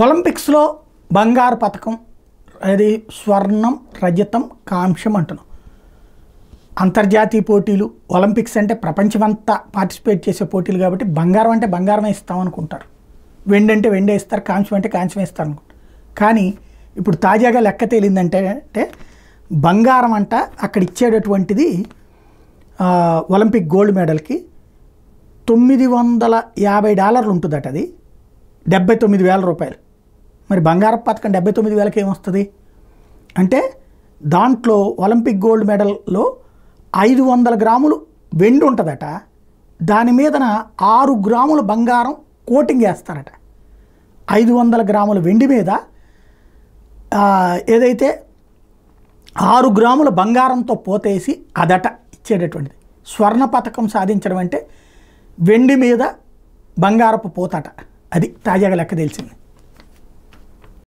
ఒలింపిక్స్లో బంగారు పథకం అది స్వర్ణం రజతం కాంస్యం అంటున్నాం. అంతర్జాతీయ పోటీలు ఒలింపిక్స్ అంటే ప్రపంచమంతా పార్టిసిపేట్ చేసే పోటీలు కాబట్టి బంగారం అంటే బంగారమే ఇస్తామనుకుంటారు, వెండి అంటే వెండే ఇస్తారు, కాంస్యం అంటే కాంస్యం ఇస్తారు అనుకుంటారు. కానీ ఇప్పుడు తాజాగా లెక్క తేలిందంటే బంగారం అంట అక్కడ ఇచ్చేటటువంటిది ఒలింపిక్ గోల్డ్ మెడల్కి $950 ఉంటుందట, అది 79,000 రూపాయలు. మరి బంగారపు పథకం 79,000కి ఏమొస్తుంది అంటే దాంట్లో ఒలింపిక్ గోల్డ్ మెడల్లో 500 గ్రాములు వెండి ఉంటుందట, దాని మీదన 6 గ్రాముల బంగారం కోటింగ్ వేస్తారట. 500 గ్రాముల వెండి మీద ఏదైతే 6 గ్రాముల బంగారంతో పోతేసి అదట ఇచ్చేటటువంటిది. స్వర్ణ పథకం సాధించడం అంటే వెండి మీద బంగారపు పోతట. అది తాజాగా లెక్క తెలిసింది.